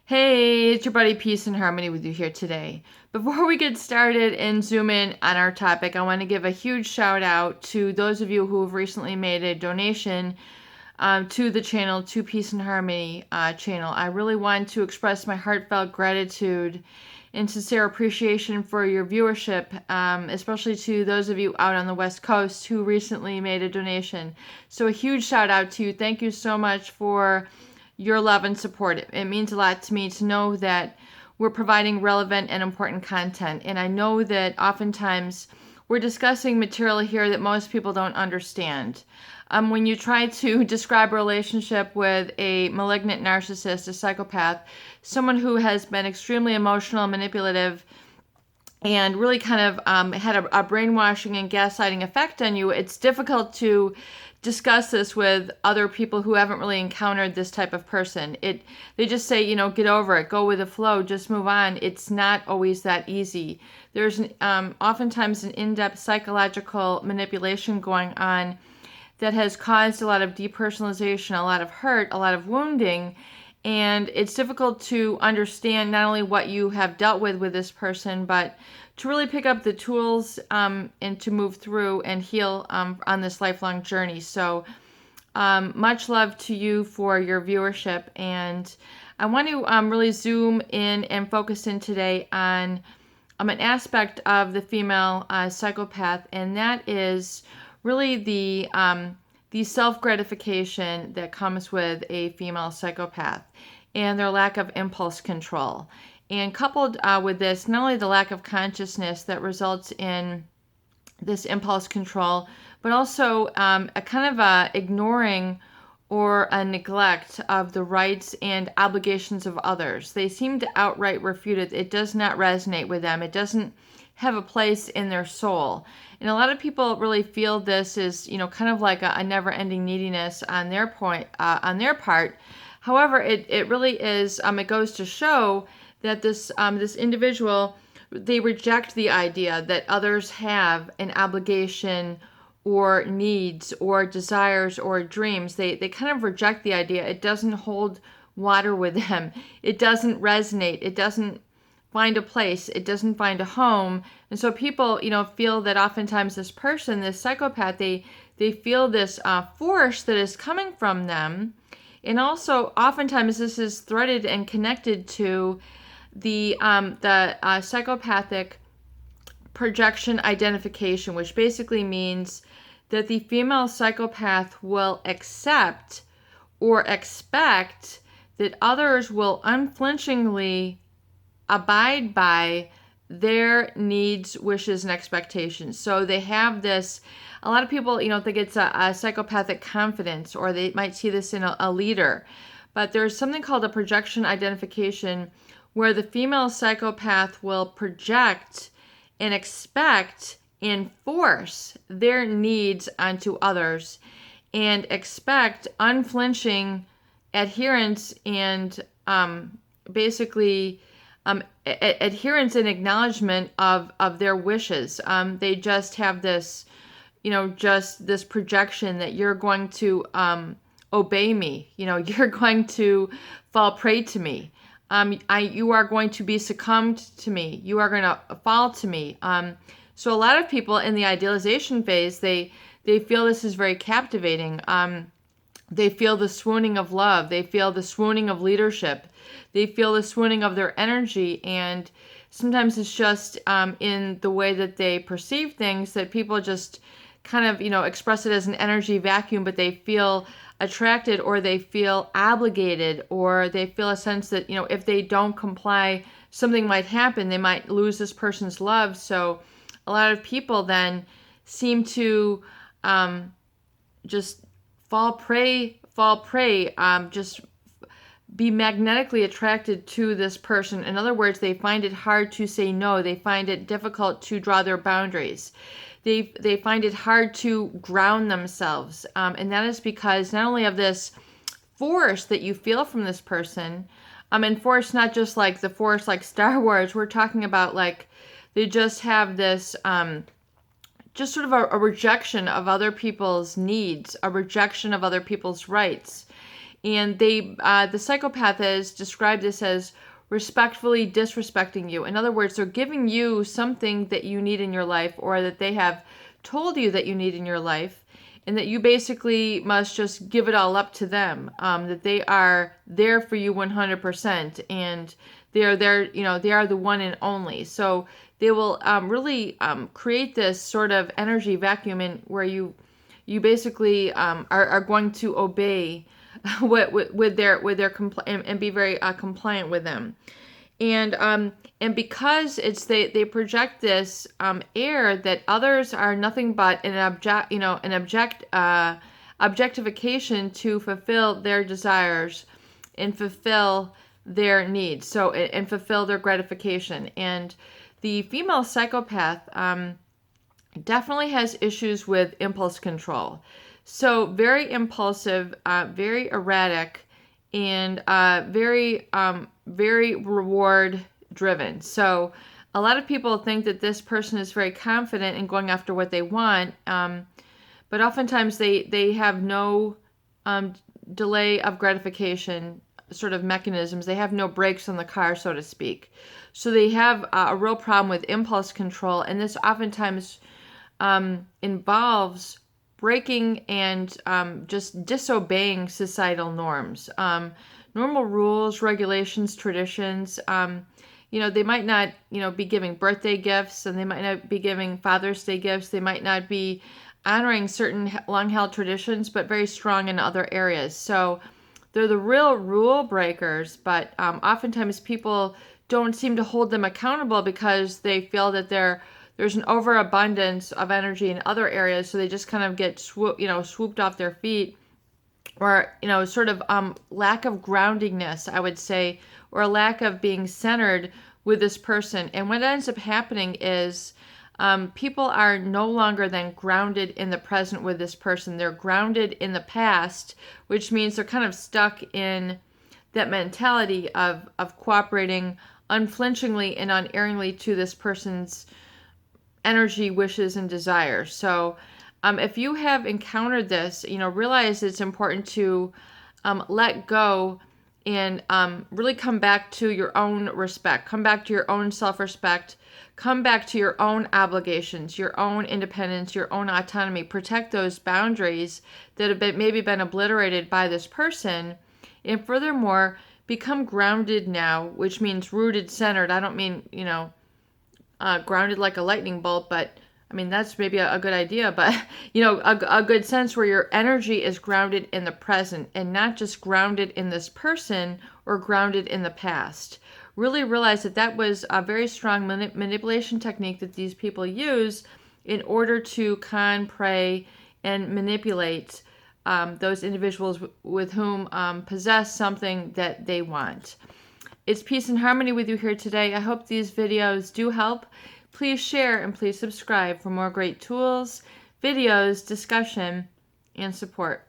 Hey, it's your buddy Peace and Harmony with you here today. Before we get started and zoom in on our topic, I want to give a huge shout out to those of you who have recently made a donation to the channel, to Peace and Harmony channel. I really want to express my heartfelt gratitude and sincere appreciation for your viewership, especially to those of you out on the West Coast who recently made a donation. So a huge shout out to you. Thank you so much for your love and support. It means a lot to me to know that we're providing relevant and important content. And I know that oftentimes we're discussing material here that most people don't understand. When you try to describe a relationship with a malignant narcissist, a psychopath, someone who has been extremely emotional, manipulative, and really kind of had a brainwashing and gaslighting effect on you, it's difficult to discuss this with other people who haven't really encountered this type of person. They just say, get over it, go with the flow, just move on. It's not always that easy. There's oftentimes an in-depth psychological manipulation going on that has caused a lot of depersonalization, a lot of hurt, a lot of wounding. And it's difficult to understand not only what you have dealt with this person, but to really pick up the tools and to move through and heal on this lifelong journey. So much love to you for your viewership. And I want to really zoom in and focus in today on an aspect of the female psychopath, and that is really the self-gratification that comes with a female psychopath and their lack of impulse control. And coupled with this, not only the lack of consciousness that results in this impulse control, but also a kind of a ignoring or a neglect of the rights and obligations of others. They seem to outright refute it. It does not resonate with them. It doesn't have a place in their soul. And a lot of people really feel this is, kind of like a never-ending neediness on their part. However, it really is. It goes to show that this individual, they reject the idea that others have an obligation or needs or desires or dreams. They kind of reject the idea. It doesn't hold water with them. It doesn't resonate. It doesn't find a place. It doesn't find a home. And so people, feel that oftentimes this person, this psychopath, they feel this force that is coming from them. And also oftentimes this is threaded and connected to the psychopathic projection identification, which basically means that the female psychopath will accept or expect that others will unflinchingly abide by their needs, wishes, and expectations. So they have this, a lot of people, think it's a psychopathic confidence, or they might see this in a leader. But there's something called a projection identification where the female psychopath will project and expect and force their needs onto others and expect unflinching adherence and basically adherence and acknowledgement of their wishes. They just have this, just this projection that you're going to obey me. You're going to fall prey to me. You are going to be succumbed to me. You are going to fall to me. So a lot of people in the idealization phase, they feel this is very captivating. They feel the swooning of love. They feel the swooning of leadership. They feel the swooning of their energy. And sometimes it's just in the way that they perceive things that people just kind of, express it as an energy vacuum, but they feel attracted or they feel obligated or they feel a sense that, if they don't comply, something might happen. They might lose this person's love. So a lot of people then seem to just fall prey, just be magnetically attracted to this person. In other words, they find it hard to say no. They find it difficult to draw their boundaries. They find it hard to ground themselves. And that is because not only of this force that you feel from this person, and force not just like the force like Star Wars, we're talking about like they just have this just sort of a rejection of other people's needs, a rejection of other people's rights. And the psychopath has described this as respectfully disrespecting you. In other words, they're giving you something that you need in your life, or that they have told you that you need in your life, and that you basically must just give it all up to them. That they are there for you 100%, and they are there. They are the one and only. So they will create this sort of energy vacuum, where you basically are going to obey with their and be very compliant with them. And because they project this air that others are nothing but an objectification to fulfill their desires and fulfill their needs, and fulfill their gratification. And the female psychopath definitely has issues with impulse control. So very impulsive, very erratic, and very reward driven. So a lot of people think that this person is very confident in going after what they want, but oftentimes they have no delay of gratification sort of mechanisms. They have no brakes on the car, so to speak. So they have a real problem with impulse control, and this oftentimes involves breaking and just disobeying societal norms, normal rules, regulations, traditions. They might not, be giving birthday gifts, and they might not be giving Father's Day gifts. They might not be honoring certain long-held traditions, but very strong in other areas. So they're the real rule breakers, but oftentimes people don't seem to hold them accountable because they feel that there's an overabundance of energy in other areas, so they just kind of get swooped off their feet, or sort of lack of groundingness, I would say, or a lack of being centered with this person. And what ends up happening is people are no longer then grounded in the present with this person. They're grounded in the past, which means they're kind of stuck in that mentality of cooperating unflinchingly and unerringly to this person's energy, wishes, and desires. So if you have encountered this, realize it's important to let go and really come back to your own respect, come back to your own self-respect, come back to your own obligations, your own independence, your own autonomy. Protect those boundaries that have maybe been obliterated by this person. And furthermore, become grounded now, which means rooted, centered. I don't mean, grounded like a lightning bolt, but I mean, that's maybe a good idea, but a good sense where your energy is grounded in the present and not just grounded in this person or grounded in the past. Really realize that was a very strong manipulation technique that these people use in order to prey, and manipulate those individuals with whom possess something that they want. It's peace and harmony with you here today. I hope these videos do help. Please share and please subscribe for more great tools, videos, discussion, and support.